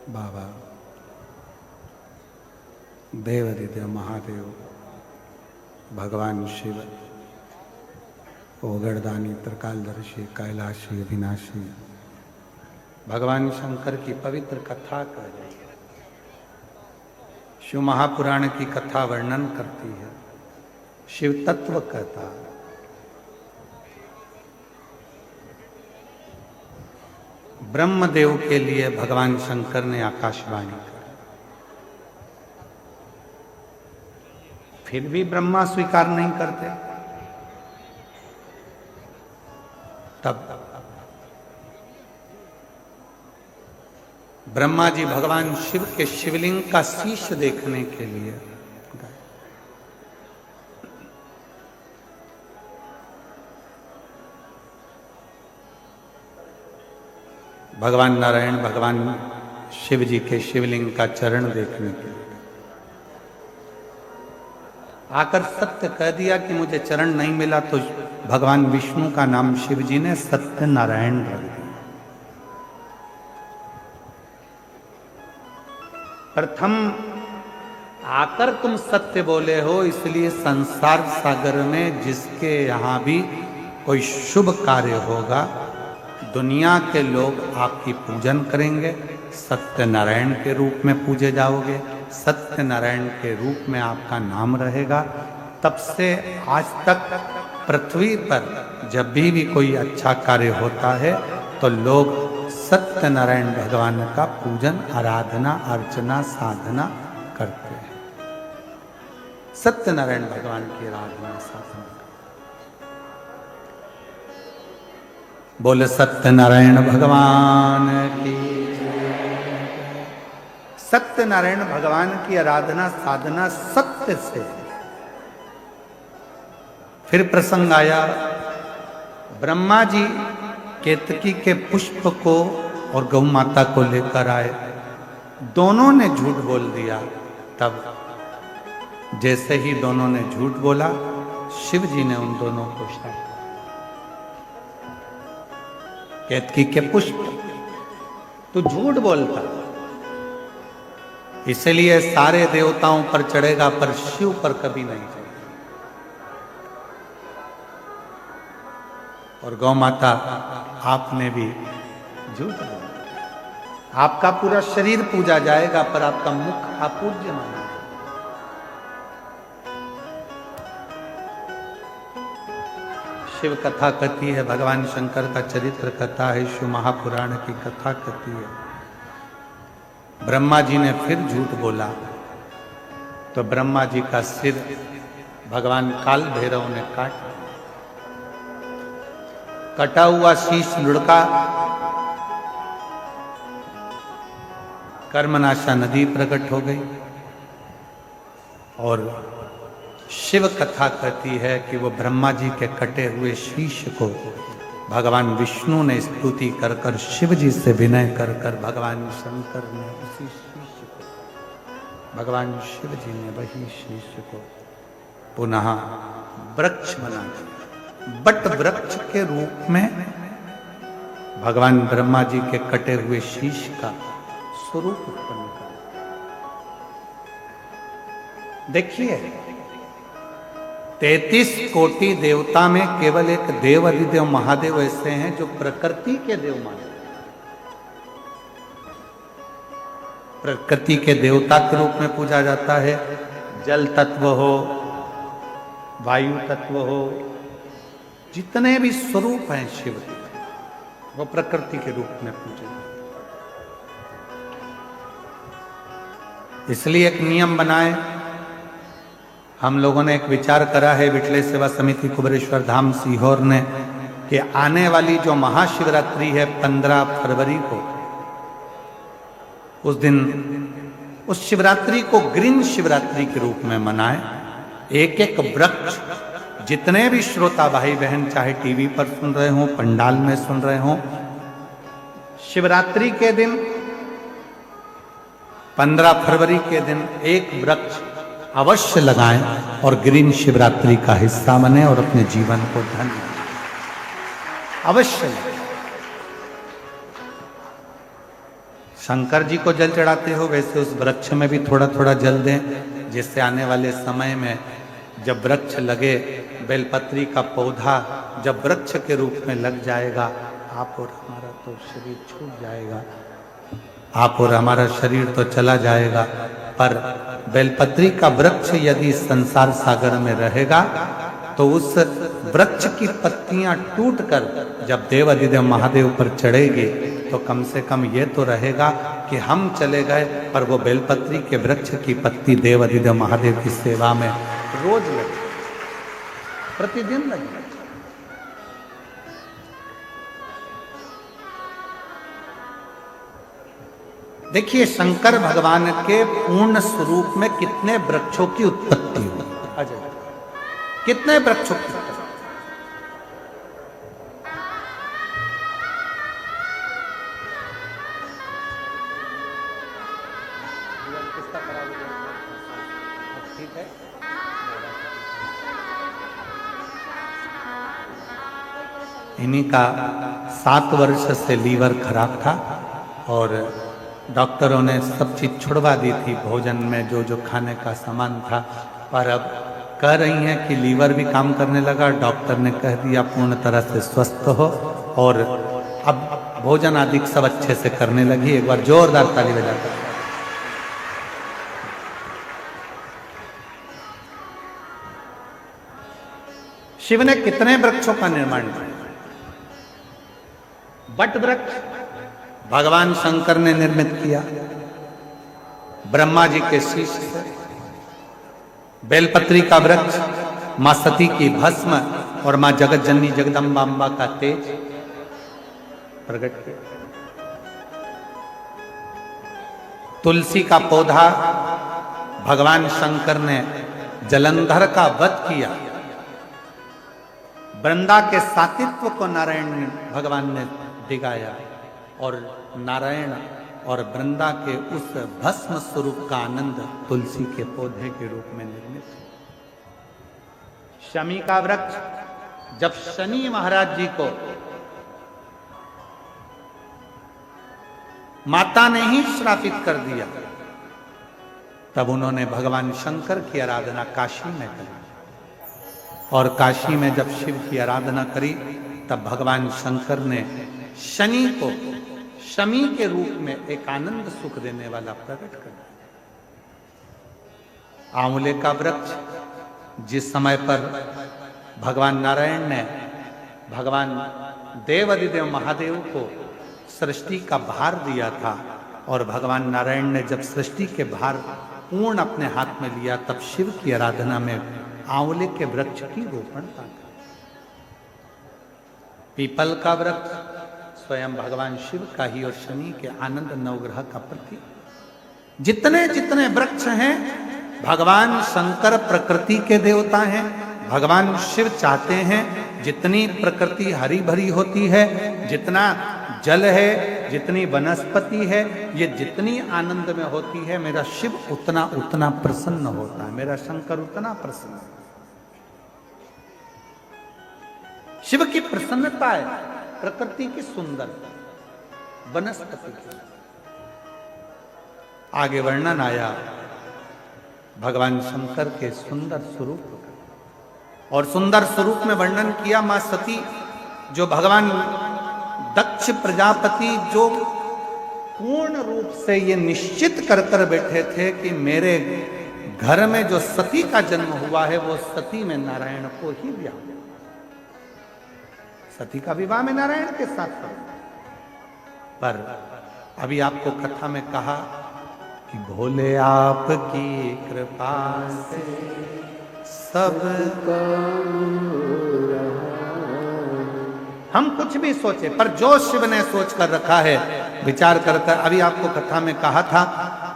बाबा देवादिदेव महादेव भगवान शिव ओगरदानी त्रिकालदर्शी कैलाशी अविनाशी भगवान शंकर की पवित्र कथा कर रही है। शिव महापुराण की कथा वर्णन करती है, शिव तत्व कहता है। ब्रह्मदेव के लिए भगवान शंकर ने आकाशवाणी करी, फिर भी ब्रह्मा स्वीकार नहीं करते। तब ब्रह्मा जी भगवान शिव के शिवलिंग का शीश देखने के लिए गए। भगवान नारायण भगवान शिव जी के शिवलिंग का चरण देखने के लिए आकर सत्य कह दिया कि मुझे चरण नहीं मिला, तो भगवान विष्णु का नाम शिव जी ने सत्य नारायण रख दिया। प्रथम आकर तुम सत्य बोले हो, इसलिए संसार सागर में जिसके यहां भी कोई शुभ कार्य होगा, दुनिया के लोग आपकी पूजन करेंगे, सत्यनारायण के रूप में पूजे जाओगे, सत्यनारायण के रूप में आपका नाम रहेगा। तब से आज तक पृथ्वी पर जब भी कोई अच्छा कार्य होता है तो लोग सत्यनारायण भगवान का पूजन, आराधना, अर्चना, साधना करते हैं। सत्यनारायण भगवान की आराधना साधना। बोले सत्यनारायण भगवान की। सत्यनारायण भगवान की आराधना साधना सत्य से। फिर प्रसंग आया, ब्रह्मा जी केतकी के पुष्प को और गौ माता को लेकर आए, दोनों ने झूठ बोल दिया। तब जैसे ही दोनों ने झूठ बोला, शिव जी ने उन दोनों को शाप। केतकी के पुष्प, तू झूठ बोलता, इसलिए सारे देवताओं पर चढ़ेगा पर शिव पर कभी नहीं चढ़ेगा। और गौ माता, आपने भी झूठ बोला। आपका पूरा शरीर पूजा जाएगा पर आपका मुख अपूज्य माना। शिव कथा कहती है, भगवान शंकर का चरित्र कथा है, शिव महापुराण की कथा कहती है। ब्रह्मा जी ने फिर झूठ बोला तो ब्रह्मा जी का सिर भगवान काल भैरव ने काटा। कटा हुआ शीश लुढ़का कर्मनाशा नदी प्रकट हो गई। और शिव कथा कहती है कि वो ब्रह्मा जी के कटे हुए शीश को भगवान विष्णु ने स्तुति कर कर, शिव जी से विनय कर कर, भगवान शंकर ने उसी शीश को, भगवान शिव जी ने वही शीश को पुनः वृक्ष बना दिया। बट वृक्ष के रूप में भगवान ब्रह्मा जी के कटे हुए शीश का स्वरूप उत्पन्न कर। देखिए, 33 कोटि देवता में केवल एक देव अधिदेव महादेव ऐसे हैं जो प्रकृति के देव माने। प्रकृति के देवता के रूप में पूजा जाता है। जल तत्व हो, वायु तत्व हो, जितने भी स्वरूप हैं शिव के, वो प्रकृति के रूप में पूजे जाते हैं। इसलिए एक नियम बनाए, हम लोगों ने एक विचार करा है, विठले सेवा समिति कुबेरेश्वर धाम सीहोर ने, कि आने वाली जो महाशिवरात्रि है 15 फरवरी को, उस दिन उस शिवरात्रि को ग्रीन शिवरात्रि के रूप में मनाएं। एक एक वृक्ष, जितने भी श्रोता भाई बहन चाहे टीवी पर सुन रहे हो, पंडाल में सुन रहे हो, शिवरात्रि के दिन 15 फरवरी के दिन एक वृक्ष अवश्य लगाएं और ग्रीन शिवरात्रि का हिस्सा बने और अपने जीवन को धन्य अवश्य। शंकर जी को जल चढ़ाते हो वैसे उस वृक्ष में भी थोड़ा थोड़ा जल दें, जिससे आने वाले समय में जब वृक्ष लगे, बेलपत्री का पौधा जब वृक्ष के रूप में लग जाएगा, आप और हमारा तो शरीर छूट जाएगा, आप और हमारा शरीर तो चला जाएगा, पर बेलपत्री का वृक्ष यदि संसार सागर में रहेगा तो उस वृक्ष की पत्तियां टूटकर जब देव अधिदेव महादेव पर चढ़ेगी तो कम से कम ये तो रहेगा कि हम चले गए, पर वो बेलपत्री के वृक्ष की पत्ती देव अधिदेव महादेव की सेवा में रोज लगे, प्रतिदिन लगे। देखिए शंकर भगवान के पूर्ण स्वरूप में कितने वृक्षों की उत्पत्ति हुई, अजय कितने वृक्षों की उत्पत्ति। ठीक है, इन्हीं का 7 वर्ष से लीवर खराब था और डॉक्टरों ने सब चीज छुड़वा दी थी, भोजन में जो जो खाने का सामान था, पर अब कह रही हैं कि लीवर भी काम करने लगा। डॉक्टर ने कह दिया पूर्ण तरह से स्वस्थ हो और अब भोजन आदि सब अच्छे से करने लगी। एक बार जोरदार ताली बजाकर। शिव ने कितने वृक्षों का निर्माण किया। वट वृक्ष भगवान शंकर ने निर्मित किया ब्रह्मा जी के शीश से। बेलपत्री का वृक्ष मां सती की भस्म और मां जगत जननी जगदम्बा का तेज प्रकट किया। तुलसी का पौधा भगवान शंकर ने जलंधर का वध किया। वृंदा के सातित्व को नारायण भगवान ने दिखाया और नारायण और वृंदा के उस भस्म स्वरूप का आनंद तुलसी के पौधे के रूप में निर्मित है। शमी का वृक्ष जब शनि महाराज जी को माता ने ही श्रापित कर दिया, तब उन्होंने भगवान शंकर की आराधना काशी में करी और काशी में जब शिव की आराधना करी तब भगवान शंकर ने शनि को शमी के रूप में एक आनंद सुख देने वाला प्रकट कर दिया। आंवले का वृक्ष जिस समय पर भगवान नारायण ने भगवान देव अधिदेव महादेव को सृष्टि का भार दिया था और भगवान नारायण ने जब सृष्टि के भार पूर्ण अपने हाथ में लिया, तब शिव की आराधना में आंवले के वृक्ष की रोपण था। पीपल का वृक्ष स्वयं भगवान शिव का ही और शनि के आनंद नवग्रह का प्रतीक। जितने जितने वृक्ष हैं भगवान शंकर प्रकृति के देवता हैं। भगवान शिव चाहते हैं जितनी प्रकृति हरी भरी होती है, जितना जल है, जितनी वनस्पति है, ये जितनी आनंद में होती है, मेरा शिव उतना उतना प्रसन्न होता है, मेरा शंकर उतना प्रसन्न है। शिव की प्रसन्नता है प्रकृति की सुंदर वनस्पति की। आगे वर्णन आया भगवान शंकर के सुंदर स्वरूप का, और सुंदर स्वरूप में वर्णन किया मां सती, जो भगवान दक्ष प्रजापति जो पूर्ण रूप से ये निश्चित कर कर बैठे थे कि मेरे घर में जो सती का जन्म हुआ है वो सती में नारायण को ही ब्याह। सती का विवाह में नारायण के साथ पर अभी आपको कथा में कहा कि भोले आपकी कृपा से सब हम कुछ भी सोचे, पर जो शिव ने सोच कर रखा है, विचार कर कर, अभी आपको कथा में कहा था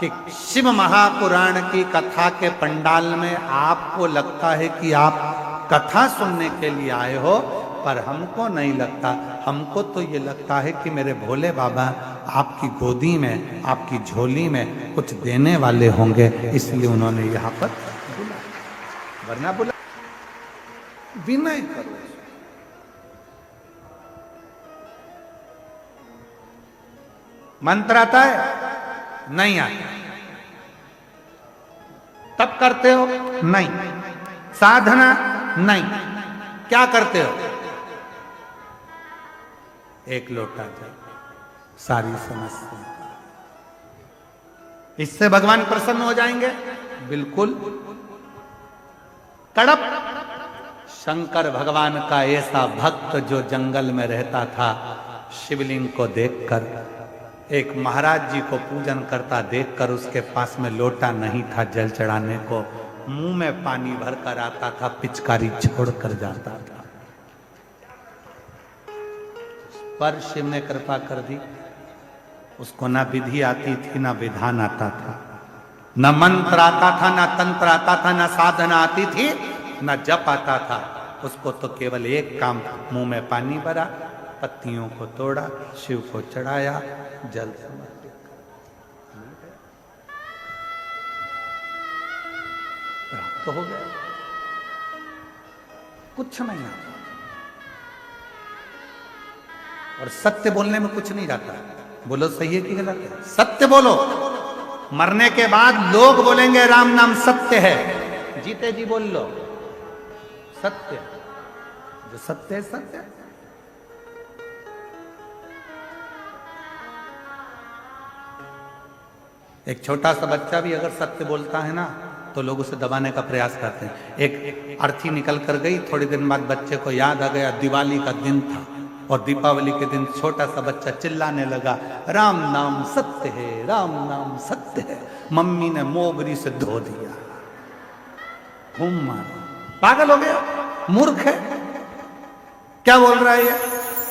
कि शिव महापुराण की कथा के पंडाल में आपको लगता है कि आप कथा सुनने के लिए आए हो, पर हमको नहीं लगता। हमको तो ये लगता है कि मेरे भोले बाबा आपकी गोदी में, आपकी झोली में कुछ देने वाले होंगे, इसलिए उन्होंने यहाँ पर बुला, वरना बुला विनय करो। मंत्र आता है नहीं आता। तप करते हो? नहीं। साधना? नहीं। क्या करते हो? एक लोटा जल, सारी समस्या। इससे भगवान प्रसन्न हो जाएंगे? बिल्कुल। तड़प शंकर भगवान का ऐसा भक्त जो जंगल में रहता था, शिवलिंग को देखकर, एक महाराज जी को पूजन करता देखकर उसके पास में लोटा नहीं था जल चढ़ाने को, मुंह में पानी भरकर आता था, पिचकारी छोड़कर जाता था। पर शिव ने कृपा कर दी। उसको ना विधि आती थी, ना विधान आता था, न मंत्र आता था, ना तंत्र आता था, ना साधना आती थी, ना जप आता था। उसको तो केवल एक काम, मुंह में पानी भरा, पत्तियों को तोड़ा, शिव को चढ़ाया, जल समर्पित प्राप्त हो गया। कुछ नहीं आता। और सत्य बोलने में कुछ नहीं जाता। बोलो सही है कि गलत है? सत्य बोलो। मरने के बाद लोग बोलेंगे राम नाम सत्य है, जीते जी बोल लो सत्य। जो सत्य है सत्य। एक छोटा सा बच्चा भी अगर सत्य बोलता है ना, तो लोग उसे दबाने का प्रयास करते हैं। एक अर्थी निकल कर गई, थोड़ी दिन बाद बच्चे को याद आ गया दिवाली का दिन था, और दीपावली के दिन छोटा सा बच्चा चिल्लाने लगा, राम नाम सत्य है, राम नाम सत्य है। मम्मी ने मोगरी से धो दिया, घूम मारा। पागल हो गया, मूर्ख है। क्या बोल रहा है ये?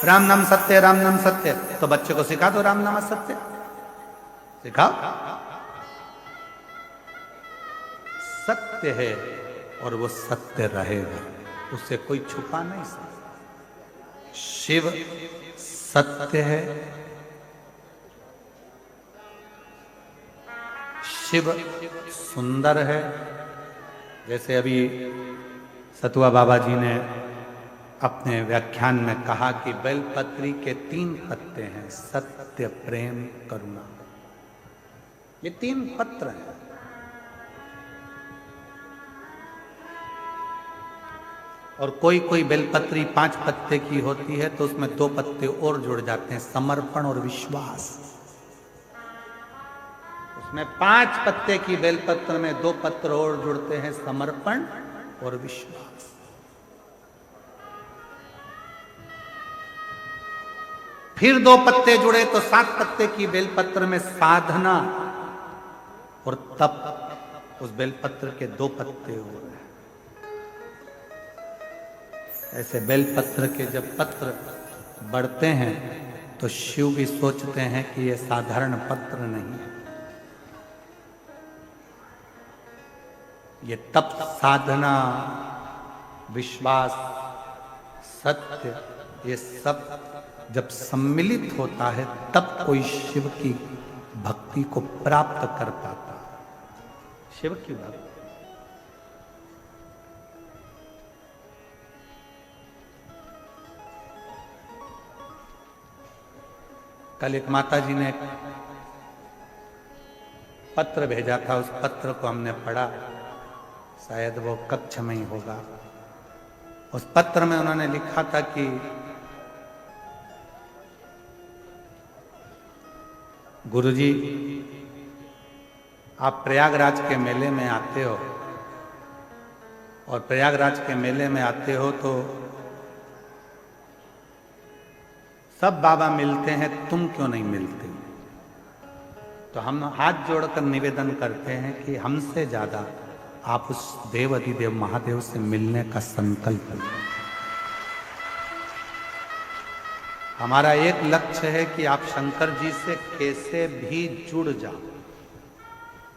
राम नाम सत्य है, राम नाम सत्य है। तो बच्चे को सिखा दो राम नाम सत्य, सिखाओ। सत्य है और वो सत्य रहेगा, उससे कोई छुपा नहीं सकता। शिव सत्य है, शिव सुंदर है। जैसे अभी सतुआ बाबा जी ने अपने व्याख्यान में कहा कि बेलपत्री के 3 पत्ते हैं, सत्य, प्रेम, करुणा। ये 3 पत्र हैं। और कोई कोई बेलपत्री 5 पत्ते की होती है, तो उसमें 2 पत्ते और जुड़ जाते हैं, समर्पण और विश्वास। उसमें 5 पत्ते की बेलपत्र में 2 पत्र और जुड़ते हैं, समर्पण और विश्वास। फिर 2 पत्ते जुड़े तो 7 पत्ते की बेलपत्र में साधना और तप। उस बेलपत्र के 2 पत्ते हो रहे हैं। ऐसे बेलपत्र के जब पत्र बढ़ते हैं तो शिव भी सोचते हैं कि ये साधारण पत्र नहीं है, ये तप, साधना, विश्वास, सत्य, ये सब जब सम्मिलित होता है तब कोई शिव की भक्ति को प्राप्त कर पाता है। शिव की भक्ति। कल एक माता जी ने पत्र भेजा था, उस पत्र को हमने पढ़ा, शायद वो कक्ष में ही होगा। उस पत्र में उन्होंने लिखा था कि गुरुजी, आप प्रयागराज के मेले में आते हो, और प्रयागराज के मेले में आते हो तो सब बाबा मिलते हैं, तुम क्यों नहीं मिलते? तो हम हाथ जोड़कर निवेदन करते हैं कि हमसे ज्यादा आप उस देव अधिदेव महादेव से मिलने का संकल्प लें। हमारा एक लक्ष्य है कि आप शंकर जी से कैसे भी जुड़ जाओ,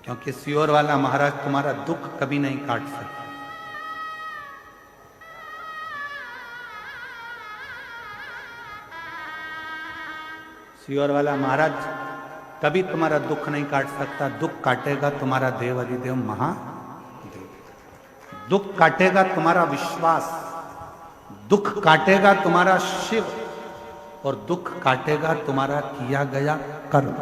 क्योंकि सियोर वाला महाराज तुम्हारा दुख कभी नहीं काट सकता। सियोर वाला महाराज कभी तुम्हारा दुख नहीं काट सकता। दुख काटेगा तुम्हारा देव अधिदेव महादेव, दुख काटेगा तुम्हारा विश्वास, दुख काटेगा तुम्हारा शिव, और दुख काटेगा तुम्हारा किया गया कर्म।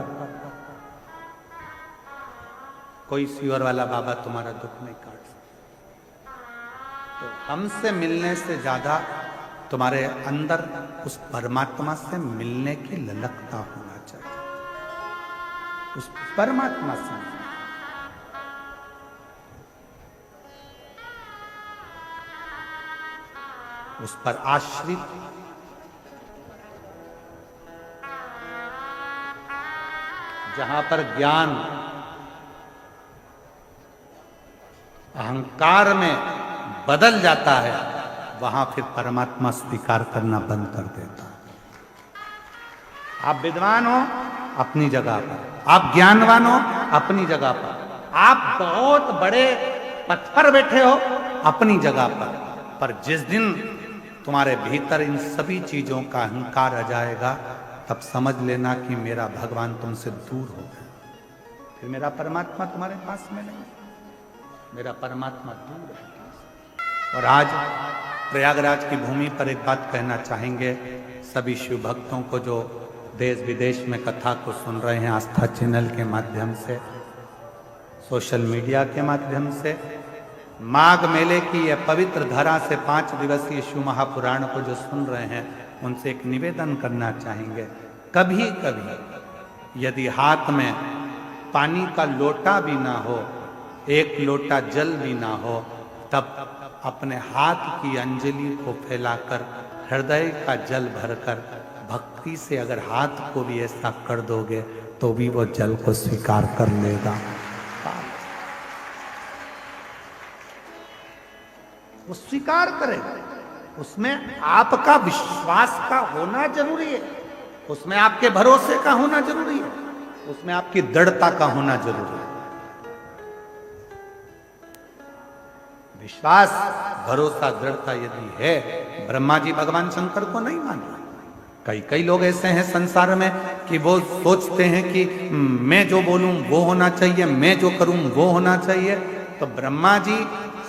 कोई सीवर वाला बाबा तुम्हारा दुख नहीं काट सकता। तो हमसे मिलने से ज्यादा तुम्हारे अंदर उस परमात्मा से मिलने की ललकता होना चाहिए, उस परमात्मा से। उस पर आश्रित जहां पर ज्ञान अहंकार में बदल जाता है, वहां फिर परमात्मा स्वीकार करना बंद कर देता है। आप विद्वान हो अपनी जगह पर, आप ज्ञानवान हो अपनी जगह पर, आप बहुत बड़े पद पर बैठे हो अपनी जगह पर जिस दिन तुम्हारे भीतर इन सभी चीजों का अहंकार आ जाएगा, तब समझ लेना कि मेरा भगवान तुमसे दूर हो गया, फिर मेरा परमात्मा तुम्हारे पास में नहीं, मेरा परमात्मा दूर है। और आज प्रयागराज की भूमि पर एक बात कहना चाहेंगे सभी शिव भक्तों को जो देश विदेश में कथा को सुन रहे हैं, आस्था चैनल के माध्यम से, सोशल मीडिया के माध्यम से, माघ मेले की यह पवित्र धरा से 5 दिवसीय शिव महापुराण को जो सुन रहे हैं, उनसे एक निवेदन करना चाहेंगे, कभी कभी यदि हाथ में पानी का लोटा भी ना हो, एक लोटा जल भी ना हो, तब अपने हाथ की अंजलि को फैलाकर हृदय का जल भरकर भक्ति से अगर हाथ को भी ऐसा कर दोगे तो भी वो जल को स्वीकार कर लेगा। वो स्वीकार करेगा। उसमें आपका विश्वास का होना जरूरी है, उसमें आपके भरोसे का होना जरूरी है, उसमें आपकी दृढ़ता का होना जरूरी है। विश्वास, भरोसा, दृढ़ता यदि है, ब्रह्मा जी भगवान शंकर को नहीं माना। कई लोग ऐसे हैं संसार में कि वो सोचते हैं कि मैं जो बोलूं वो होना चाहिए, मैं जो करूं वो होना चाहिए। तो ब्रह्मा जी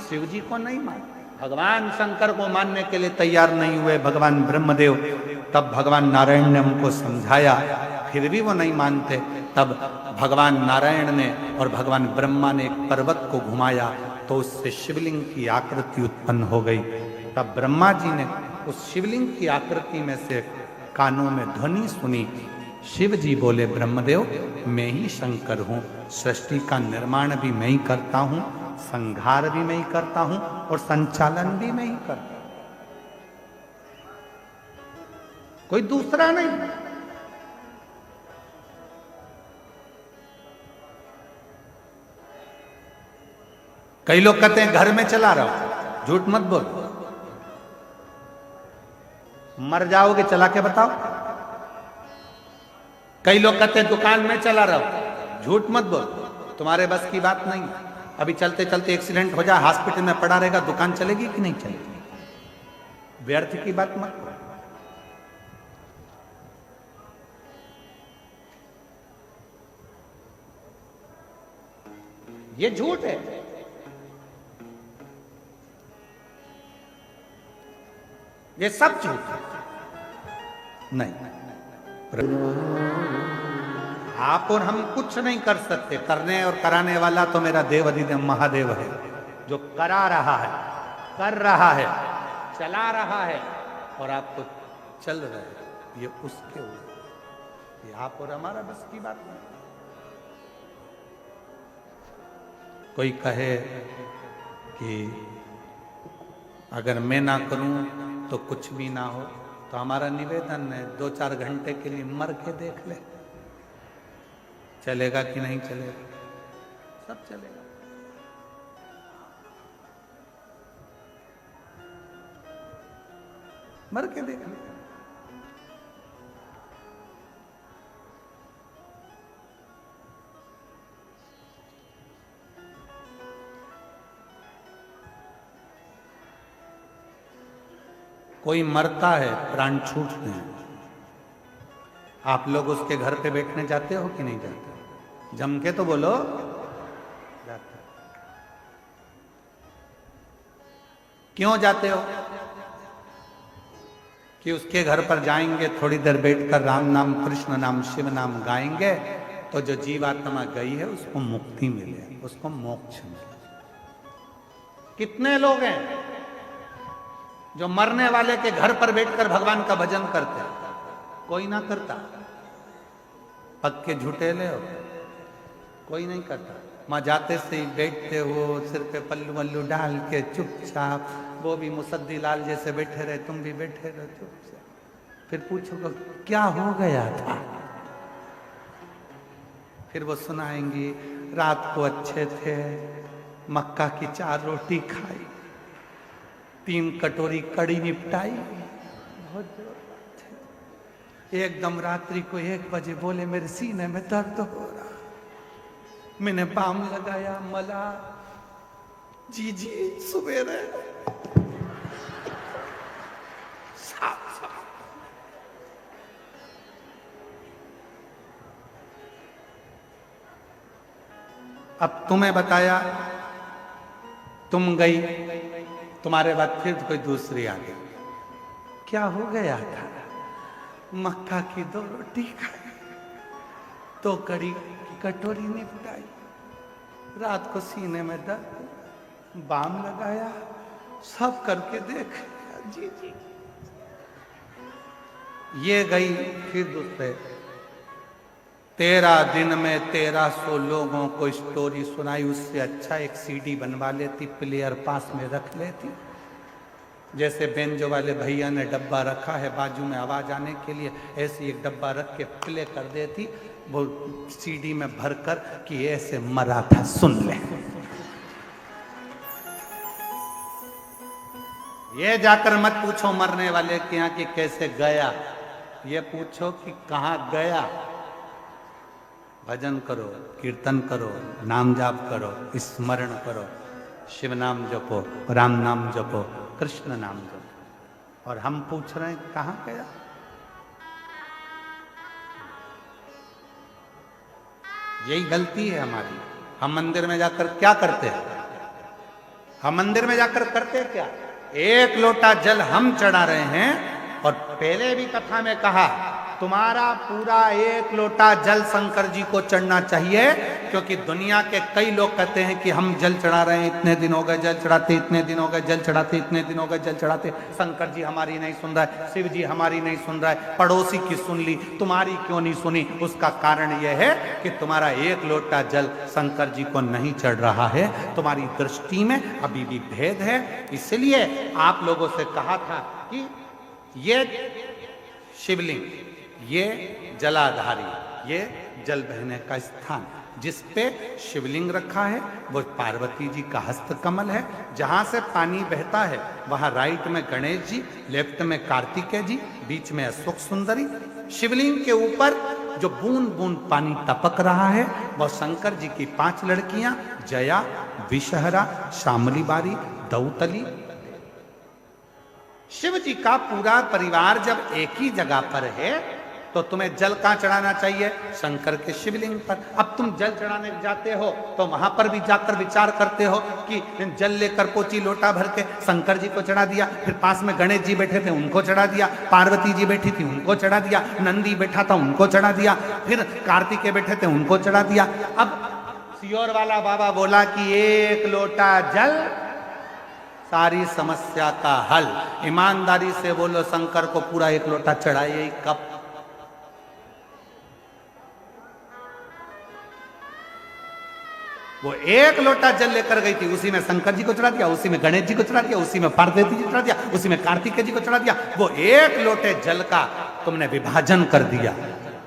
शिव जी को नहीं माने, भगवान शंकर को मानने के लिए तैयार नहीं हुए, भगवान ब्रह्मदेव। तब भगवान नारायण ने उनको समझाया, फिर भी वो नहीं मानते। तब भगवान नारायण ने और भगवान ब्रह्मा ने एक पर्वत को घुमाया तो उससे शिवलिंग की आकृति उत्पन्न हो गई। तब ब्रह्मा जी ने उस शिवलिंग की आकृति में से कानों में ध्वनि सुनी। शिव जी बोले, ब्रह्मदेव मैं ही शंकर हूं, सृष्टि का निर्माण भी मैं ही करता हूं, संहार भी मैं ही करता हूं और संचालन भी मैं ही करता हूं, कोई दूसरा नहीं। कई लोग कहते हैं घर में चला रहा हूं, झूठ मत बोल, मर जाओगे, चला के बताओ। कई लोग कहते हैं दुकान में चला रहा हूं, झूठ मत बोल, तुम्हारे बस की बात नहीं। अभी चलते चलते एक्सीडेंट हो जाए, हॉस्पिटल में पड़ा रहेगा, दुकान चलेगी कि नहीं चलेगी? व्यर्थ की बात मत करो। ये झूठ है। ये सब झूठ है। नहीं, आप और हम कुछ नहीं कर सकते। करने और कराने वाला तो मेरा देव अधिदेव महादेव है, जो करा रहा है, कर रहा है, चला रहा है और आपको चल रहे हैं। ये उसके ऊपर, ये आप और हमारा बस की बात नहीं। कोई कहे कि अगर मैं ना करूं तो कुछ भी ना हो, तो हमारा निवेदन है 2-4 घंटे के लिए मर के देख ले, चलेगा कि नहीं चलेगा? सब चलेगा। मर के देख ले। कोई मरता है, प्राण छूटते हैं, आप लोग उसके घर पे बैठने जाते हो कि नहीं जाते? जम के तो बोलो, जाते। क्यों जाते हो? कि उसके घर पर जाएंगे, थोड़ी देर बैठकर राम नाम, कृष्ण नाम, शिव नाम गाएंगे तो जो जीवात्मा गई है उसको मुक्ति मिले, उसको मोक्ष मिले। कितने लोग हैं जो मरने वाले के घर पर बैठकर भगवान का भजन करते हैं? कोई ना करता। पक्के झूठेले हो, कोई नहीं करता। वहां जाते से ही बैठते हो, सिर पे पल्लू वल्लू डाल के चुपचाप, वो भी मुसद्दी लाल जैसे बैठे रहे, तुम भी बैठे रहो चुपचाप। फिर पूछोगे क्या हो गया था, फिर वो सुनाएंगी रात को अच्छे थे, मक्का की 4 रोटी खाई, 3 कटोरी कड़ी निपटाई, बहुत जोर बात है। एकदम रात्रि को 1 बजे बोले मेरे सीने में दर्द हो रहा, मैंने बाम लगाया, मला जी सवेरे साफ। अब तुम्हें बताया, तुम गई, तुम्हारे बाद फिर कोई दूसरी आ गई। क्या हो गया था? मक्का की 2 रोटी खाई, 2 कड़ी की कटोरी निपटाई, रात को सीने में दर्द, बाम लगाया, सब करके देख जी। ये गई, फिर दूसरे 13 दिन में 1300 लोगों को स्टोरी सुनाई। उससे अच्छा एक सीडी बनवा लेती, प्लेयर पास में रख लेती, जैसे बेंजो वाले भैया ने डब्बा रखा है बाजू में आवाज आने के लिए, ऐसे एक डब्बा रख के प्ले कर देती, वो सीडी में भरकर कि ऐसे मरा था सुन ले। ये जाकर मत पूछो मरने वाले के यहाँ कि कैसे गया, ये पूछो कि कहाँ गया। भजन करो, कीर्तन करो, नाम जाप करो, स्मरण करो, शिव नाम जपो, राम नाम जपो, कृष्ण नाम जपो। और हम पूछ रहे हैं कहाँ गया? यही गलती है हमारी। हम मंदिर में जाकर क्या करते हैं? हम मंदिर में जाकर करते क्या? 1 लोटा जल हम चढ़ा रहे हैं, और पहले भी कथा में कहा तुम्हारा पूरा 1 लोटा जल शंकर जी को चढ़ना चाहिए, क्योंकि दुनिया के कई लोग कहते हैं कि हम जल चढ़ा रहे हैं, इतने दिन हो गए जल चढ़ाते, इतने दिन हो गए जल चढ़ाते, इतने दिन हो गए जल चढ़ाते, शंकर जी हमारी नहीं सुन रहा है, शिव जी हमारी नहीं सुन रहा है, पड़ोसी की सुन ली, तुम्हारी क्यों नहीं सुनी? उसका कारण यह है कि तुम्हारा 1 लोटा जल शंकर जी को नहीं चढ़ रहा है, तुम्हारी दृष्टि में अभी भी भेद है। इसलिए आप लोगों से कहा था कि ये शिवलिंग, ये जलाधारी, ये जल बहने का स्थान, जिस पे शिवलिंग रखा है वो पार्वती जी का हस्त कमल है। जहां से पानी बहता है वहां राइट में गणेश जी, लेफ्ट में कार्तिकेय जी, बीच में अशोक सुंदरी। शिवलिंग के ऊपर जो बूंद बूंद पानी टपक रहा है वह शंकर जी की 5 लड़कियां, जया, विषहरा, शामली बारी, दौतली। शिव जी का पूरा परिवार जब एक ही जगह पर है तो तुम्हें जल कहां चढ़ाना चाहिए? शंकर के शिवलिंग पर। अब तुम जल चढ़ाने जाते हो तो वहां पर भी जाकर विचार करते हो कि जल लेकर पोची लोटा भर के शंकर जी को चढ़ा दिया, फिर पास में गणेश जी बैठे थे उनको चढ़ा दिया, पार्वती जी बैठी थी उनको चढ़ा दिया, नंदी बैठा था उनको चढ़ा दिया, फिर कार्तिकेय बैठे थे उनको चढ़ा दिया। अब सियोर वाला बाबा बोला कि 1 लोटा जल सारी समस्या का हल। ईमानदारी से बोलो, शंकर को पूरा 1 लोटा चढ़ाइए कब? वो 1 लोटा जल लेकर गई थी, उसी में शंकर जी को चढ़ा दिया, उसी में गणेश जी को चढ़ा दिया, उसी में पार्वती जी को चढ़ा दिया, उसी में कार्तिकेय जी को चढ़ा दिया। वो 1 लोटे जल का तुमने विभाजन कर दिया।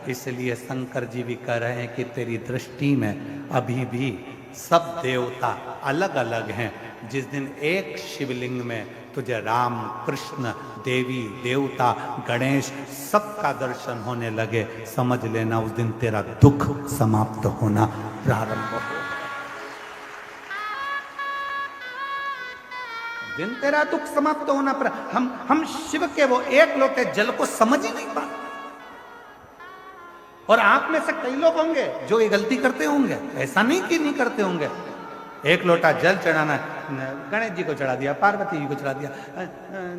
इसलिए शंकर जी भी कह रहे हैं कि तेरी दृष्टि में अभी भी सब देवता अलग अलग हैं। जिस दिन एक शिवलिंग में तुझे राम, कृष्ण, देवी, देवता, गणेश सबका दर्शन होने लगे, समझ लेना उस दिन तेरा दुख समाप्त होना प्रारंभ हो। दिन तेरा दुख समाप्त होना पर हम शिव के वो 1 लोटे जल को समझ ही नहीं पाते। और आप में से कई लोग होंगे जो ये गलती करते होंगे, ऐसा नहीं कि नहीं करते होंगे। 1 लोटा जल चढ़ाना, गणेश जी को चढ़ा दिया, पार्वती जी को चढ़ा दिया,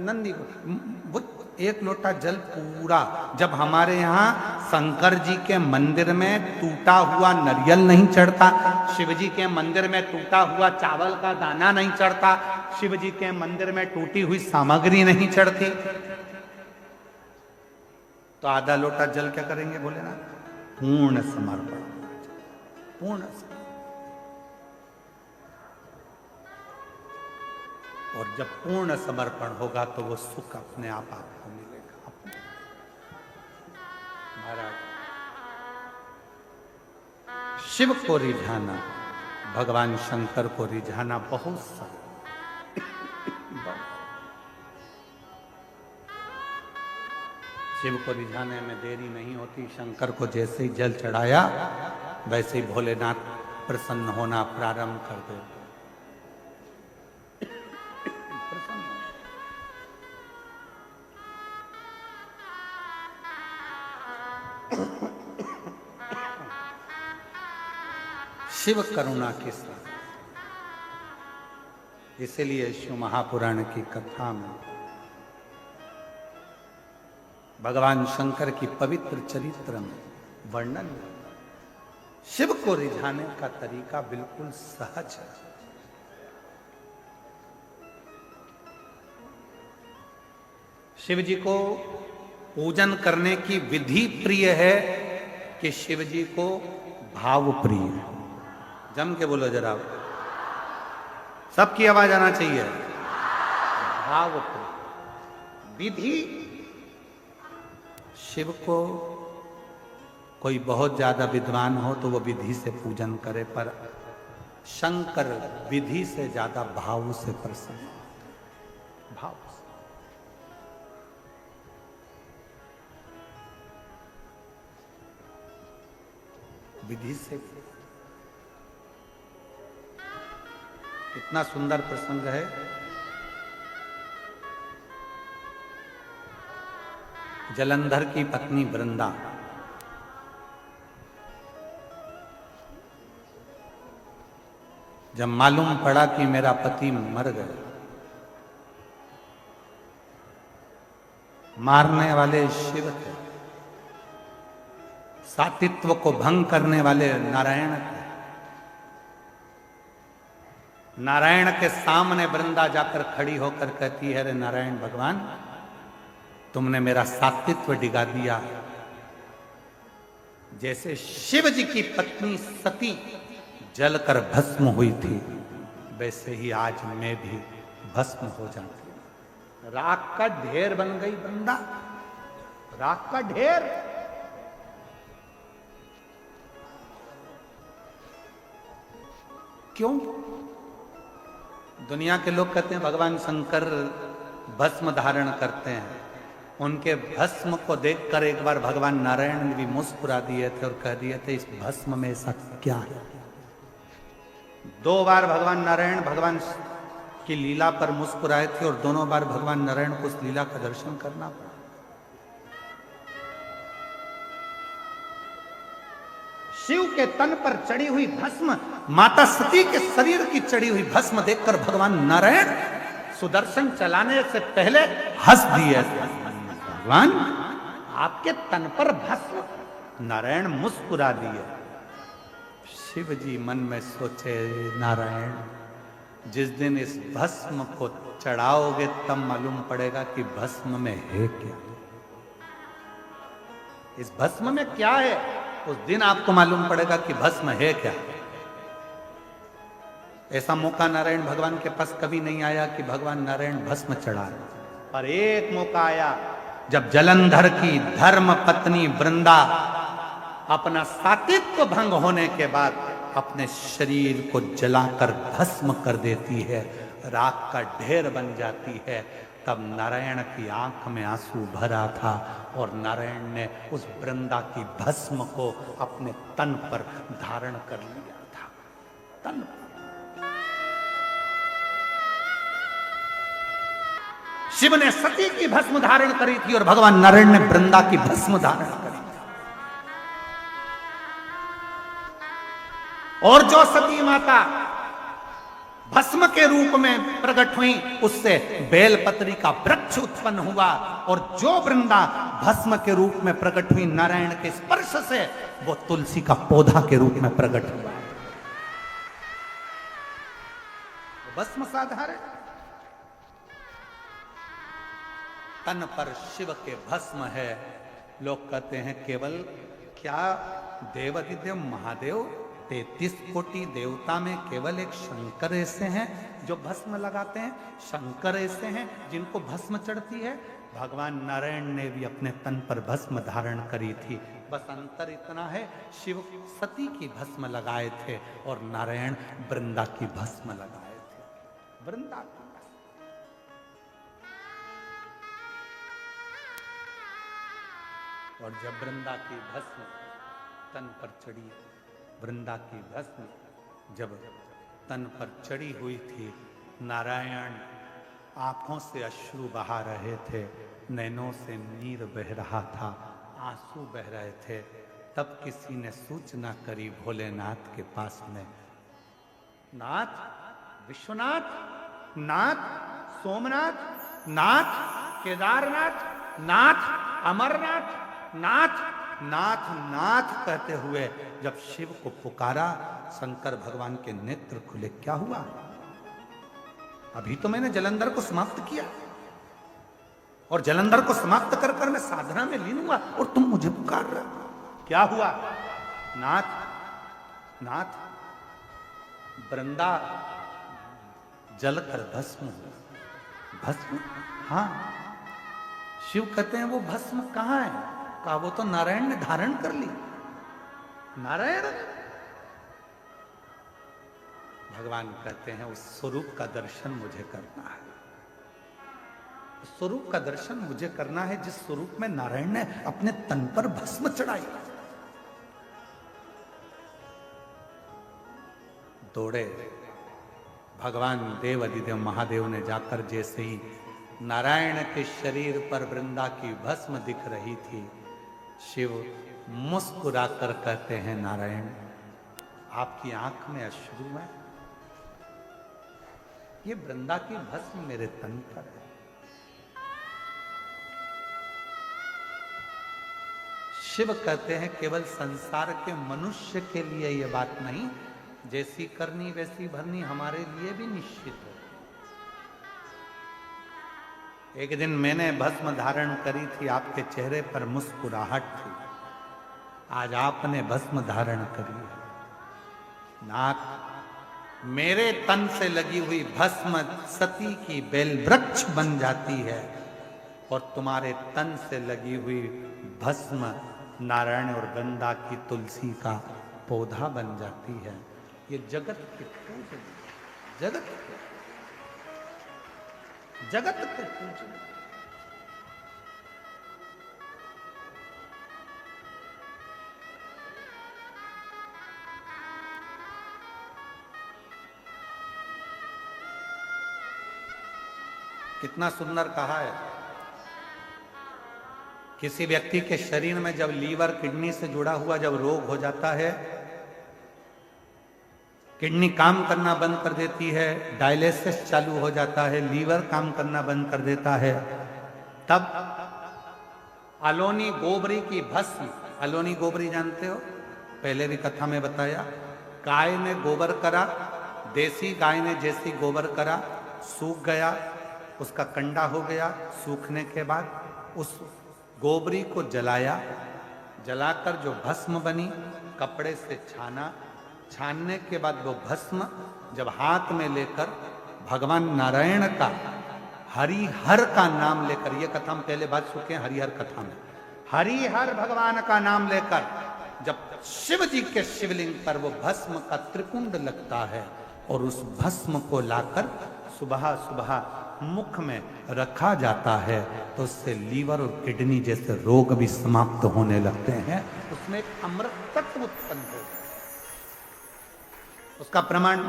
नंदी को, वो एक लोटा जल पूरा। जब हमारे यहाँ शंकर जी के मंदिर में टूटा हुआ नारियल नहीं चढ़ता, शिव जी के मंदिर में टूटा हुआ चावल का दाना नहीं चढ़ता, शिव जी के मंदिर में टूटी हुई सामग्री नहीं चढ़ती, तो आधा लोटा जल क्या करेंगे भोलेनाथ? पूर्ण समर्पण, पूर्ण समर्पण। और जब पूर्ण समर्पण होगा तो वो सुख अपने आप आपको मिलेगा। महाराज, शिव को रिझाना, भगवान शंकर को रिझाना बहुत सरल। शिव को रिझाने में देरी नहीं होती। शंकर को जैसे ही जल चढ़ाया वैसे ही भोलेनाथ प्रसन्न होना प्रारंभ कर देते। शिव करुणा के साथ, इसलिए शिव महापुराण की कथा में भगवान शंकर की पवित्र चरित्र में वर्णन, शिव को रिझाने का तरीका बिल्कुल सहज है। शिव जी को पूजन करने की विधि प्रिय है कि शिव जी को भाव प्रिय है। जम के बोलो जरा, सबकी आवाज आना चाहिए। भाव प्रिय विधि, शिव को कोई बहुत ज्यादा विद्वान हो तो वो विधि से पूजन करे, पर शंकर विधि से ज्यादा भाव से प्रसन्न, भाव से। विधि से। कितना सुंदर प्रसंग है। जलंधर की पत्नी वृंदा जब मालूम पड़ा कि मेरा पति मर गए, मारने वाले शिव थे, सातित्व को भंग करने वाले नारायण थे। नारायण के सामने वृंदा जाकर खड़ी होकर कहती है, अरे नारायण भगवान, तुमने मेरा सातित्व डिगा दिया। जैसे शिव जी की पत्नी सती जलकर भस्म हुई थी, वैसे ही आज मैं भी भस्म हो जाती। राख का ढेर बन गई वृंदा, राख का ढेर। क्यों? दुनिया के लोग कहते हैं भगवान शंकर भस्म धारण करते हैं। उनके भस्म को देखकर एक बार भगवान नारायण ने भी मुस्कुरा दिए थे और कह दिए थे, इस भस्म में ऐसा क्या है। 2 बार भगवान नारायण भगवान की लीला पर मुस्कुराए थे और दोनों बार भगवान नारायण को उस लीला का दर्शन करना पड़ा। शिव के तन पर चढ़ी हुई भस्म, माता सती के शरीर की चढ़ी हुई भस्म देखकर भगवान नारायण सुदर्शन चलाने से पहले हंस दिए। भगवान, आपके तन पर भस्म। नारायण मुस्कुरा दिए। शिव जी मन में सोचे, नारायण, जिस दिन इस भस्म को चढ़ाओगे तब मालूम पड़ेगा कि भस्म में है क्या, इस भस्म में क्या है। उस दिन आपको मालूम पड़ेगा कि भस्म है क्या। ऐसा मौका नारायण भगवान के पास कभी नहीं आया कि भगवान नारायण भस्म चढ़ा रहे, पर एक मौका आया जब जलंधर की धर्म पत्नी वृंदा अपना सातित्व भंग होने के बाद अपने शरीर को जलाकर भस्म कर देती है, राख का ढेर बन जाती है। तब नारायण की आंख में आंसू भरा था और नारायण ने उस वृंदा की भस्म को अपने तन पर धारण कर लिया था। तन पर। शिव ने सती की भस्म धारण करी थी और भगवान नारायण ने वृंदा की भस्म धारण करी थी। और जो सती माता भस्म के रूप में प्रकट हुई, उससे बेलपत्री का वृक्ष उत्पन्न हुआ, और जो वृंदा भस्म के रूप में प्रकट हुई नारायण के स्पर्श से, वो तुलसी का पौधा के रूप में प्रकट हुआ। भस्म साधारण, तन पर शिव के भस्म है। लोग कहते हैं केवल क्या देवादिदेव महादेव 33 कोटि देवता में केवल एक शंकर ऐसे हैं जो भस्म लगाते हैं? शंकर ऐसे हैं जिनको भस्म चढ़ती है? भगवान नारायण ने भी अपने तन पर भस्म धारण करी थी, बस अंतर इतना है, शिव सती की भस्म लगाए थे और नारायण वृंदा की भस्म लगाए थे। वृंदा की और जब वृंदा की भस्म तन पर चढ़ी, वृंदा की भस्म जब तन पर चढ़ी हुई थी, नारायण आंखों से अश्रु बहा रहे थे, नैनों से नीर बह रहा था, आंसू बह रहे थे। तब किसी ने सूचना करी भोलेनाथ के पास में, नाथ, विश्वनाथ, नाथ, सोमनाथ, नाथ, केदारनाथ, नाथ, अमरनाथ, नाथ, नाथ, नाथ कहते हुए जब शिव को पुकारा, शंकर भगवान के नेत्र खुले। क्या हुआ? अभी तो मैंने जलंधर को समाप्त किया और जलंधर को समाप्त कर कर मैं साधना में लीन हुआ और तुम मुझे पुकार रहे हो। क्या हुआ? नाथ, नाथ, वृंदा जलकर भस्म हुआ। भस्म? हाँ। शिव कहते हैं वो भस्म कहां है? कहा वो तो नारायण ने धारण कर ली। नारायण? भगवान कहते हैं उस स्वरूप का दर्शन मुझे करना है, उस स्वरूप का दर्शन मुझे करना है जिस स्वरूप में नारायण ने अपने तन पर भस्म चढ़ाई। दौड़े भगवान देव अधिदेव महादेव ने जाकर, जैसे ही नारायण के शरीर पर वृंदा की भस्म दिख रही थी, शिव मुस्कुराकर कहते हैं, नारायण आपकी आंख में अश्रु है, ये वृंदा की भस्म मेरे तन पर है। शिव कहते हैं केवल संसार के मनुष्य के लिए यह बात नहीं, जैसी करनी वैसी भरनी हमारे लिए भी निश्चित है। एक दिन मैंने भस्म धारण करी थी, आपके चेहरे पर मुस्कुराहट थी, आज आपने भस्म धारण करी है। नाथ, मेरे तन से लगी हुई भस्म सती की बेल वृक्ष बन जाती है और तुम्हारे तन से लगी हुई भस्म नारायण और वृंदा की तुलसी का पौधा बन जाती है। ये जगत के पूजन, जगत के पूजन। कितना सुंदर कहा है। किसी व्यक्ति के शरीर में जब लीवर किडनी से जुड़ा हुआ जब रोग हो जाता है, किडनी काम करना बंद कर देती है, डायलिसिस चालू हो जाता है, लीवर काम करना बंद कर देता है, तब अलोनी गोबरी की भस्म, अलोनी गोबरी जानते हो, पहले भी कथा में बताया, गाय ने गोबर करा, देसी गाय ने जैसी गोबर करा, सूख गया, उसका कंडा हो गया। सूखने के बाद उस गोबरी को जलाया, जलाकर जो भस्म बनी कपड़े से छाना, छानने के बाद वो भस्म जब हाथ में लेकर भगवान नारायण का हरिहर का नाम लेकर, ये कथा हम पहले बात चुके हैं हरिहर कथा में, हरिहर भगवान का नाम लेकर जब शिव जी के शिवलिंग पर वो भस्म का त्रिकुंड लगता है और उस भस्म को लाकर सुबह सुबह मुख में रखा जाता है, तो उससे लीवर और किडनी जैसे रोग भी समाप्त होने लगते हैं। उसमें एक अमृत तत्व उत्पन्न हो, उसका प्रमाण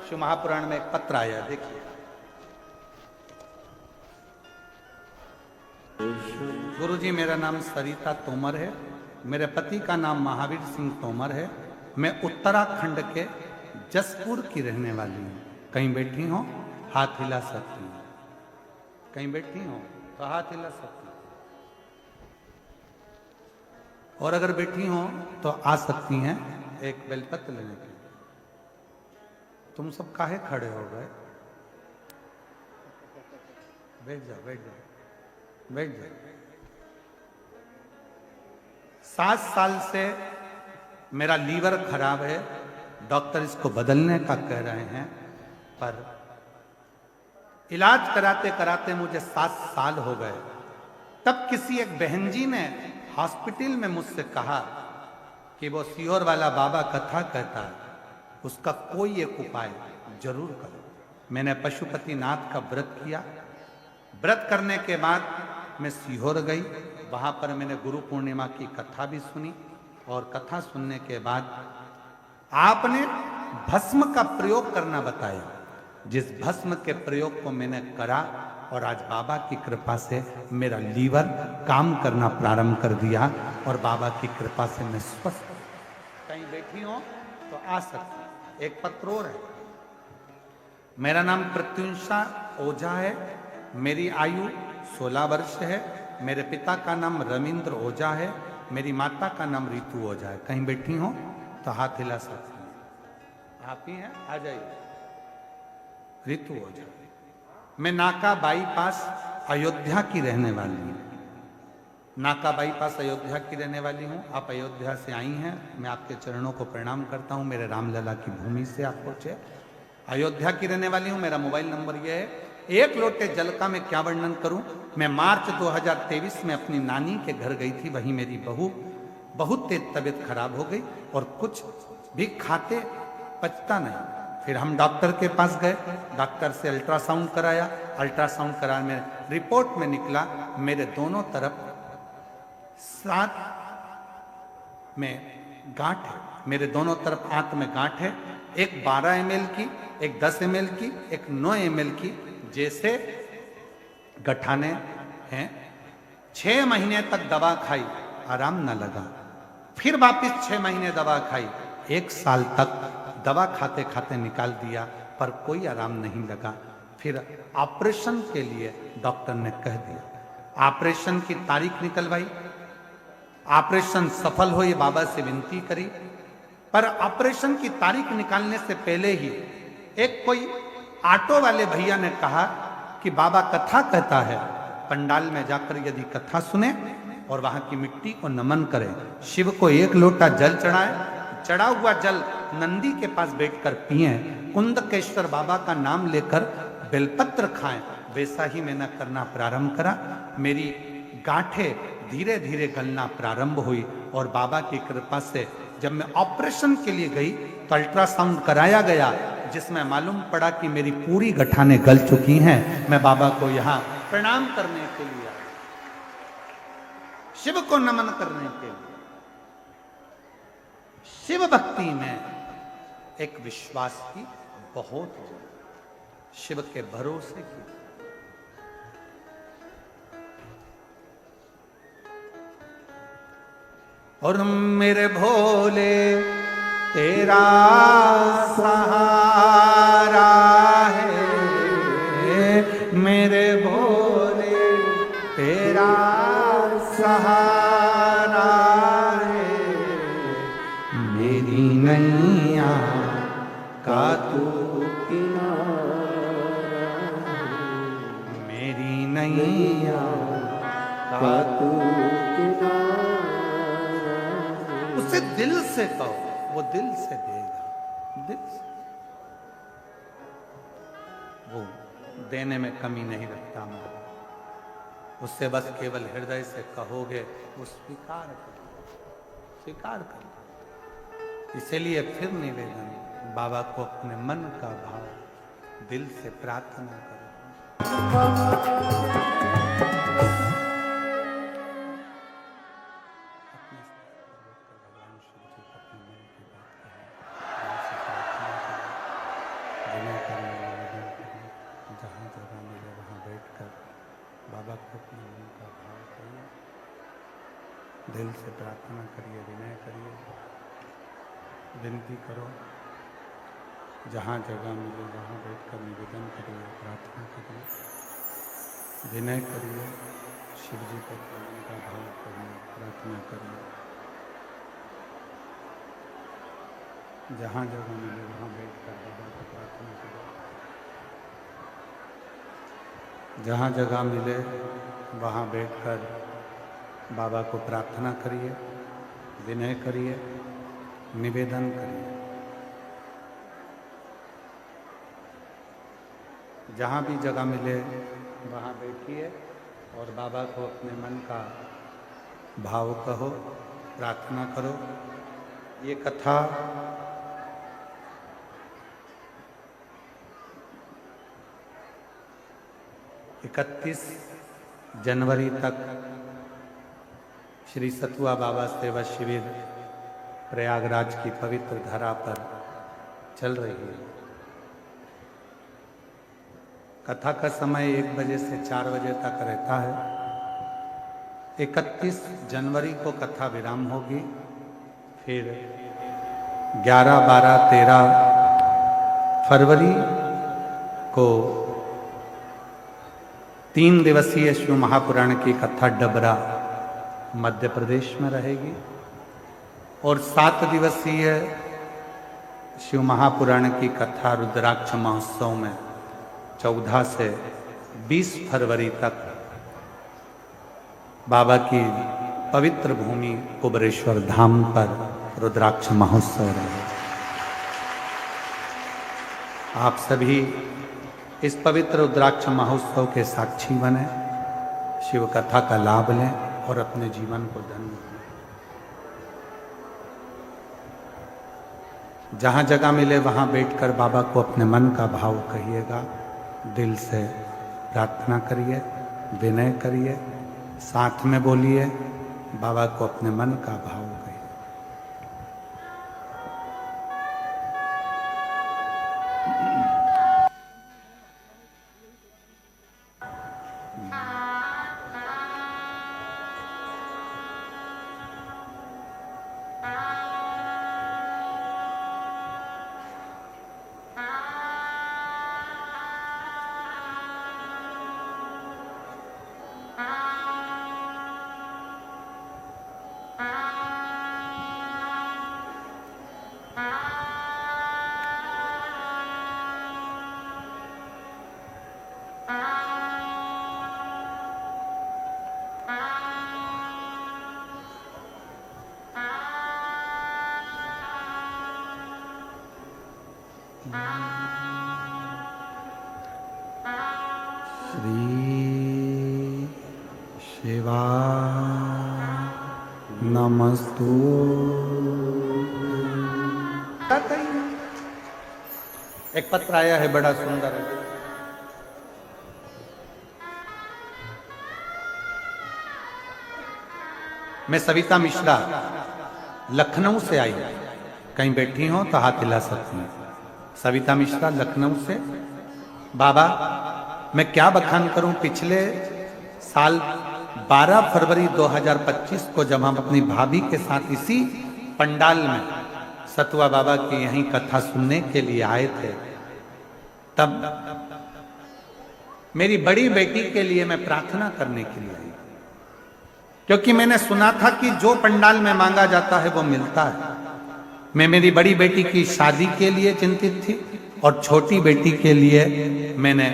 शिव महापुराण में एक पत्र आया, देखिए। गुरुजी, मेरा नाम सरिता तोमर है, मेरे पति का नाम महावीर सिंह तोमर है, मैं उत्तराखंड के जसपुर की रहने वाली हूँ। कहीं बैठी हो हाथ हिला सकती हैं, कहीं बैठी हो तो हाथ हिला सकती हैं, और अगर बैठी हो तो आ सकती हैं एक बेलपत्र लेने के लिए। तुम सब काहे खड़े हो गए? बैठ जाओ, बैठ जाओ, बैठ जाओ। 7 साल से मेरा लीवर खराब है, डॉक्टर इसको बदलने का कह रहे हैं, पर इलाज कराते कराते मुझे 7 साल हो गए। तब किसी एक बहन जी ने हॉस्पिटल में मुझसे कहा कि वो सीहोर वाला बाबा कथा कहता है, उसका कोई एक उपाय जरूर करो। मैंने पशुपतिनाथ का व्रत किया। व्रत करने के बाद मैं सीहोर गई, वहां पर मैंने गुरु पूर्णिमा की कथा भी सुनी, और कथा सुनने के बाद आपने भस्म का प्रयोग करना बताया। जिस भस्म के प्रयोग को मैंने करा, और आज बाबा की कृपा से मेरा लीवर काम करना प्रारंभ कर दिया, और बाबा की कृपा से मैं स्वस्थ। कहीं बैठी हो तो आ सकती। एक पत्र और है। मेरा नाम प्रत्युषा ओझा है, मेरी आयु 16 वर्ष है। मेरे पिता का नाम रविंद्र ओझा है, मेरी माता का नाम रितु ओझा है। कहीं बैठी हो तो हाथ हिला सकती हैं। आप ही हैं, आ जाइए। रितु ओझा। मैं नाका बाईपास अयोध्या की रहने वाली हूँ। नाका बाईपास अयोध्या की रहने वाली हूँ। आप अयोध्या से आई हैं, मैं आपके चरणों को प्रणाम करता हूँ। मेरे रामलला की भूमि से आप पहुँचे। अयोध्या की रहने वाली हूँ। मेरा मोबाइल नंबर यह है। एक लोटे जल का मैं क्या वर्णन करूं। मैं मार्च 2023 में अपनी नानी के घर गई थी। वहीं मेरी बहू बहुत तेज तबीयत खराब हो गई, और कुछ भी खाते पचता नहीं। फिर हम डॉक्टर के पास गए, डॉक्टर से अल्ट्रासाउंड कराया। अल्ट्रासाउंड कराने में रिपोर्ट में निकला मेरे दोनों तरफ 7 में गांठ है। मेरे दोनों तरफ आंत में गांठ है। एक 12 ml की, एक 10 ml की, एक 9 ml की, जैसे गठाने हैं। 6 महीने तक दवा खाई, आराम न लगा। फिर वापस 6 महीने दवा खाई। 1 साल तक दवा खाते खाते निकाल दिया, पर कोई आराम नहीं लगा। फिर ऑपरेशन के लिए डॉक्टर ने कह दिया। ऑपरेशन की तारीख निकलवाई, ऑपरेशन सफल हो ये बाबा से विनती करी, पर ऑपरेशन की तारीख निकालने से पहले ही एक कोई ऑटो वाले भैया ने कहा कि बाबा कथा कहता है, पंडाल में जाकर यदि कथा सुने और वहां की मिट्टी को नमन करें, शिव को 1 लोटा जल चढ़ाए, चढ़ा हुआ जल नंदी के पास बैठकर पिए, कुंदकेश्वर बाबा का नाम लेकर बेलपत्र खाएं, वैसा ही मैंने करना प्रारंभ करा। मेरी गांठें धीरे धीरे गलना प्रारंभ हुई, और बाबा की कृपा से जब मैं ऑपरेशन के लिए गई तो अल्ट्रासाउंड कराया गया, जिसमें मालूम पड़ा कि मेरी पूरी गठाने गल चुकी हैं। मैं बाबा को यहाँ प्रणाम करने के लिए, शिव को नमन करने के लिए। शिव भक्ति में एक विश्वास की बहुत जरूरत, शिव के भरोसे की। और मेरे भोले तेरा सहारा है, मेरे भोले तेरा सहारा है, मेरी नैया का तू किनारा, मेरी नैया का तू किनारा। उसे दिल से कहो, वो दिल से देगा, दिल से। वो देने में कमी नहीं रखता मैं, उससे बस केवल हृदय से कहोगे वो स्वीकार कर, स्वीकार कर। इसीलिए फिर निवेदन, बाबा को अपने मन का भाव दिल से प्रार्थना करो। बाबा को अपने मन का भाव करिए, दिल से प्रार्थना करिए, विनय करिए, विनती करो। जहाँ जगह मिले वहाँ बैठकर निवेदन करिए, प्रार्थना करिए, विनय करिए, शिव जी को प्रणाम का भाव करिए, प्रार्थना करिए। जहाँ जगह मिले वहाँ बैठकर बाबा को प्रार्थना करिए। जहाँ जगह मिले वहाँ बैठकर बाबा को प्रार्थना करिए, विनय करिए, निवेदन करिए। जहाँ भी जगह मिले वहाँ बैठिए और बाबा को अपने मन का भाव कहो, प्रार्थना करो। ये कथा 31 जनवरी तक श्री सतुआ बाबा सेवा शिविर प्रयागराज की पवित्र धरा पर चल रही है। कथा का समय 1 बजे से 4 बजे तक रहता है। 31 जनवरी को कथा विराम होगी, फिर 11, 12, 13 फरवरी को 3 दिवसीय शिव महापुराण की कथा डबरा मध्य प्रदेश में रहेगी और 7 दिवसीय शिव महापुराण की कथा रुद्राक्ष महोत्सव में 14 से 20 फरवरी तक बाबा की पवित्र भूमि कुबरेश्वर धाम पर रुद्राक्ष महोत्सव रहेगा। आप सभी इस पवित्र रुद्राक्ष महोत्सव के साक्षी बने, शिव कथा का लाभ लें और अपने जीवन को धन्य करें। जहाँ जगह मिले वहाँ बैठकर बाबा को अपने मन का भाव कहिएगा, दिल से प्रार्थना करिए, विनय करिए, साथ में बोलिए, बाबा को अपने मन का भाव कहिए। श्री शिवा नमस्तु। एक पत्र आया है, बड़ा सुंदर है। मैं सविता मिश्रा लखनऊ से आई हूं, कहीं बैठी हो तो हाथ हिला सकती हूं। सविता मिश्रा लखनऊ से। बाबा, मैं क्या बखान करूं, पिछले साल 12 फरवरी 2025 को जब हम अपनी भाभी के साथ इसी पंडाल में सतुआ बाबा की यहीं कथा सुनने के लिए आए थे, तब मेरी बड़ी बेटी के लिए मैं प्रार्थना करने के लिए आई, क्योंकि मैंने सुना था कि जो पंडाल में मांगा जाता है वो मिलता है। मैं मेरी बड़ी बेटी की शादी के लिए चिंतित थी और छोटी बेटी के लिए मैंने,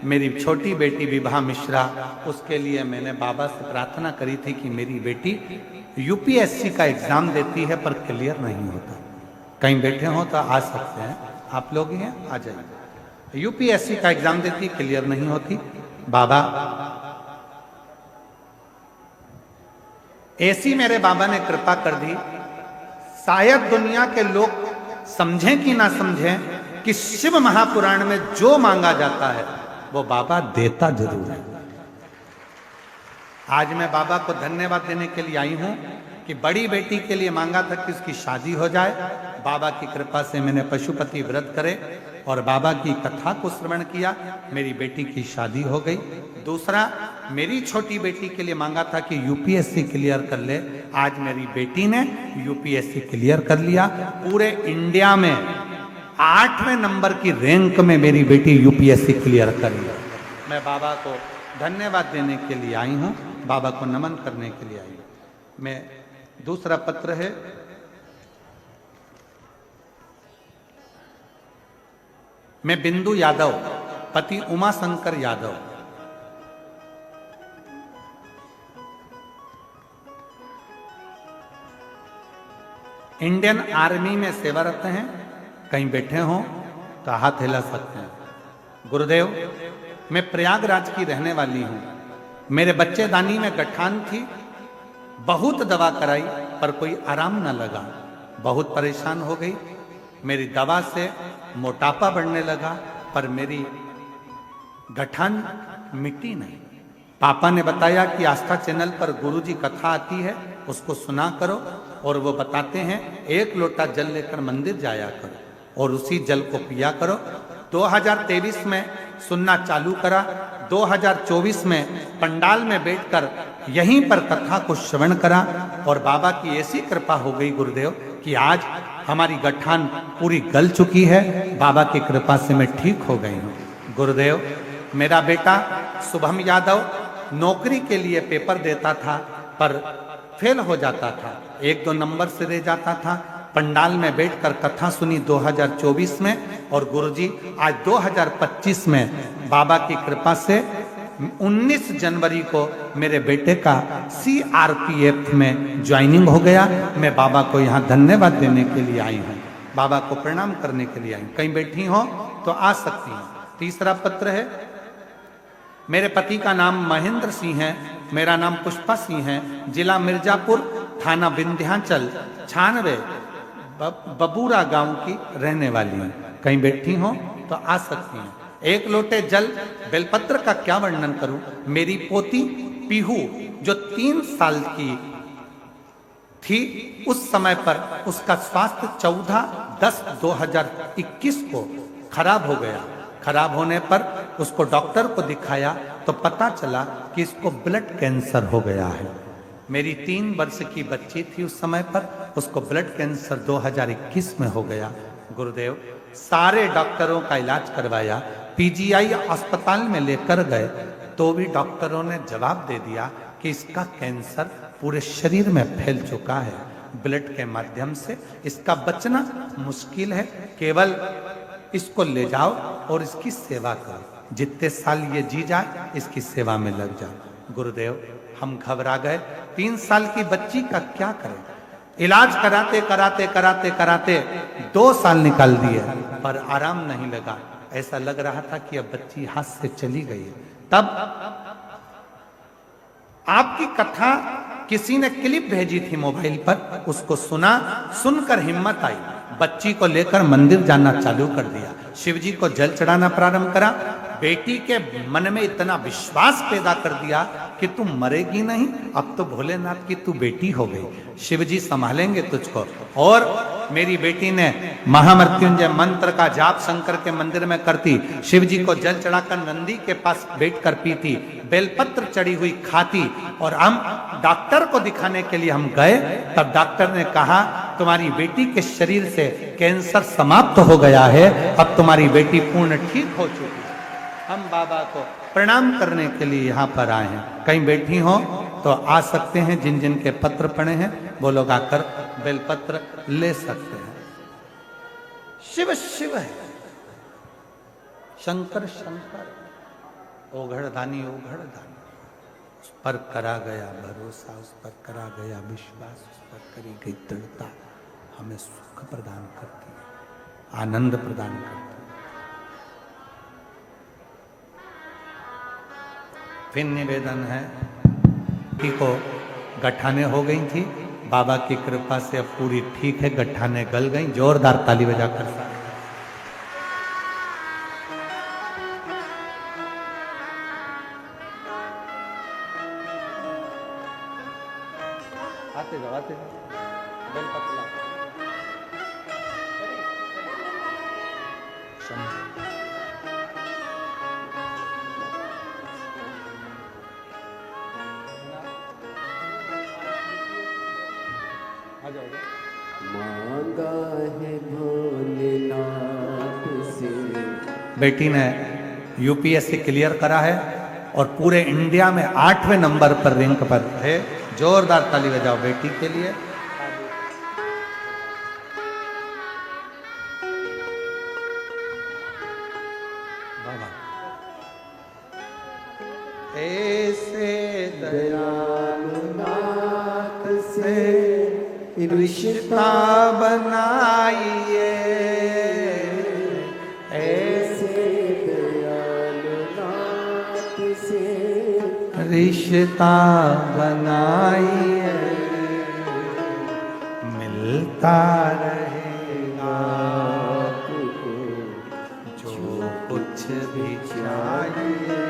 मेरी छोटी बेटी विभा मिश्रा, उसके लिए मैंने बाबा से प्रार्थना करी थी कि मेरी बेटी यूपीएससी का एग्जाम देती है पर क्लियर नहीं होता। कहीं बैठे हो तो आ सकते हैं, आप लोग ही हैं, आ जाइए। यूपीएससी का एग्जाम देती, क्लियर नहीं होती। बाबा, ऐसी मेरे बाबा ने कृपा कर दी। शायद दुनिया के लोग समझें कि ना समझें कि शिव महापुराण में जो मांगा जाता है वो बाबा देता जरूर है। आज मैं बाबा को धन्यवाद देने के लिए आई हूं कि बड़ी बेटी के लिए मांगा था कि उसकी शादी हो जाए। बाबा की कृपा से मैंने पशुपति व्रत करे और बाबा की कथा को श्रवण किया, मेरी बेटी की शादी हो गई। दूसरा, मेरी छोटी बेटी के लिए मांगा था कि यूपीएससी क्लियर कर ले, आज मेरी बेटी ने यूपीएससी क्लियर कर लिया। पूरे इंडिया में 8वें नंबर की रैंक में मेरी बेटी यूपीएससी क्लियर करी। मैं बाबा को धन्यवाद देने के लिए आई हूं, बाबा को नमन करने के लिए आई हूं। मैं दूसरा पत्र है, मैं बिंदु यादव, पति उमा शंकर यादव, इंडियन आर्मी में सेवारत हैं। कहीं बैठे हों तो हाथ हिला सकते हैं। गुरुदेव, मैं प्रयागराज की रहने वाली हूं। मेरे बच्चेदानी में गठान थी, बहुत दवा कराई पर कोई आराम न लगा। बहुत परेशान हो गई। मेरी दवा से मोटापा बढ़ने लगा पर मेरी गठान मिटी नहीं। पापा ने बताया कि आस्था चैनल पर गुरुजी कथा आती है, उसको सुना करो, और वो बताते हैं 1 लोटा जल लेकर मंदिर जाया करो और उसी जल को पिया करो। 2023 में सुनना चालू करा। 2024 में पंडाल में बैठकर यहीं पर कथा को श्रवण करा और बाबा की ऐसी कृपा हो गई गुरुदेव कि आज हमारी गठान पूरी गल चुकी है। बाबा की कृपा से मैं ठीक हो गई हूँ। गुरुदेव, मेरा बेटा शुभम यादव नौकरी के लिए पेपर देता था पर फेल हो जाता था, 1-2 नंबर से रह जाता था। पंडाल में बैठकर कथा सुनी 2024 में, और गुरुजी आज 2025 में बाबा की कृपा से 19 जनवरी को मेरे बेटे का CRPF में ज्वाइनिंग हो गया। मैं बाबा को यहाँ धन्यवाद देने के लिए आई हूँ, बाबा को प्रणाम करने के लिए आई हूँ। कहीं बैठी हो तो आ सकती हैं। तीसरा पत्र है, मेरे पति का नाम महेंद्र सिंह है, मेरा नाम पुष्पा सिंह है, जिला मिर्जापुर, थाना विंध्याचल, 96 बबूरा गांव की रहने वाली हैं। कहीं बैठी हो तो आ सकती हैं। 1 लोटे जल बेलपत्र का क्या वर्णन करूं। मेरी पोती पीहू जो 3 साल की थी, उस समय पर उसका स्वास्थ्य 14/10/2021 को खराब हो गया। खराब होने पर उसको डॉक्टर को दिखाया तो पता चला कि इसको ब्लड कैंसर हो गया है। मेरी 3 वर्ष की बच्ची थी उस समय पर, उसको ब्लड कैंसर 2021 में हो गया। गुरुदेव, सारे डॉक्टरों का इलाज करवाया, PGI अस्पताल में लेकर गए तो भी डॉक्टरों ने जवाब दे दिया कि इसका कैंसर पूरे शरीर में फैल चुका है, ब्लड के माध्यम से इसका बचना मुश्किल है। केवल इसको ले जाओ और इसकी सेवा करो, जितने साल ये जी जाए इसकी सेवा में लग जाओ। गुरुदेव, हम घबरा गए। 3 साल की बच्ची का क्या करें। इलाज कराते कराते कराते कराते 2 साल निकाल दिए पर आराम नहीं लगा। ऐसा लग रहा था कि अब बच्ची हाथ से चली गई है। तब आपकी कथा किसी ने क्लिप भेजी थी मोबाइल पर, उसको सुना, सुनकर हिम्मत आई, बच्ची को लेकर मंदिर जाना चालू कर दिया, शिवजी को जल चढ़ाना प्रारंभ करा। बेटी के मन में इतना विश्वास पैदा कर दिया कि तू मरेगी नहीं, अब तो भोलेनाथ की तू बेटी हो गई, शिवजी संभालेंगे तुझको। और मेरी बेटी ने महामृत्युंजय मंत्र का जाप शंकर के मंदिर में करती, शिवजी को जल चढ़ाकर नंदी के पास बैठकर पीती, बेलपत्र चढ़ी हुई खाती। और हम डॉक्टर को दिखाने के लिए हम गए, तब डॉक्टर ने कहा तुम्हारी बेटी के शरीर से कैंसर समाप्त हो गया है, अब तुम्हारी बेटी पूर्ण ठीक हो चुकी है। हम बाबा को प्रणाम करने के लिए यहाँ पर आए हैं। कहीं बैठी हो तो आ सकते हैं। जिन जिन के पत्र पड़े हैं वो लोग आकर बेलपत्र ले सकते हैं। शिव शिव है, शंकर शंकर, ओघड़दानी ओघड़दानी। उस पर करा गया भरोसा, उस पर करा गया विश्वास, उस पर करी गई दृढ़ता हमें सुख प्रदान करती है, आनंद प्रदान करती है। फिर निवेदन है कि को गठाने हो गई थी, बाबा की कृपा से अब पूरी ठीक है, गठाने गल गई। जोरदार ताली बजाकर आते जाओ आते जाओ। मांगा है भोलेनाथ बेटी ने यूपीएससी क्लियर करा है और पूरे इंडिया में 8वें नंबर पर रैंक पर है। जोरदार ताली बजाओ बेटी के लिए। ऐसे दयालु नाथ से रिश्ता बनाइए, ऐसे दयालु नाथ से रिश्ता बनाइए, मिलता रहेगा जो कुछ भी चाहिए,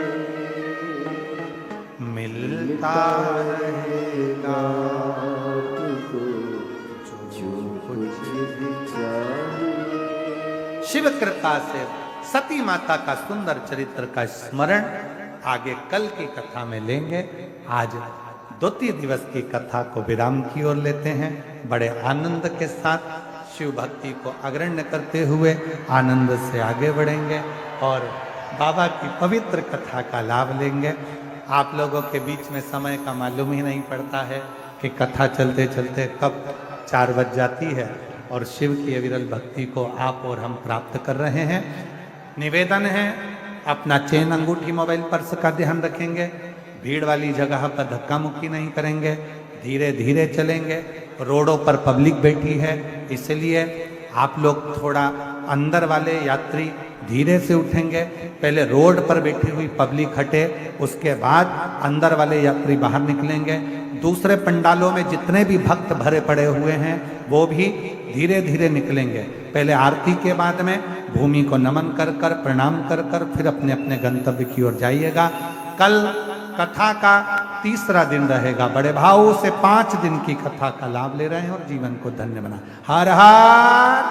मिलता रहेगा जो कुछ भी चाहिए। शिव कृपा से सती माता का सुंदर चरित्र का स्मरण आगे कल की कथा में लेंगे। आज द्वितीय दिवस की कथा को विराम की ओर लेते हैं। बड़े आनंद के साथ शिव भक्ति को अग्रण्य करते हुए आनंद से आगे बढ़ेंगे और बाबा की पवित्र कथा का लाभ लेंगे। आप लोगों के बीच में समय का मालूम ही नहीं पड़ता है कि कथा चलते चलते कब 4 बज जाती है और शिव की अविरल भक्ति को आप और हम प्राप्त कर रहे हैं। निवेदन है, अपना चेन अंगूठी मोबाइल पर्स का ध्यान रखेंगे, भीड़ वाली जगह पर धक्का मुक्की नहीं करेंगे, धीरे धीरे चलेंगे। रोडों पर पब्लिक बैठी है, इसलिए आप लोग थोड़ा अंदर वाले यात्री धीरे से उठेंगे। पहले रोड पर बैठी हुई पब्लिक हटे, उसके बाद अंदर वाले यात्री बाहर निकलेंगे। दूसरे पंडालों में जितने भी भक्त भरे पड़े हुए हैं वो भी धीरे धीरे निकलेंगे। पहले आरती के बाद में भूमि को नमन कर कर प्रणाम कर कर फिर अपने अपने गंतव्य की ओर जाइएगा। कल कथा का तीसरा दिन रहेगा। बड़े भाव से 5 दिन की कथा का लाभ ले रहे हैं और जीवन को धन्य बना। हर हर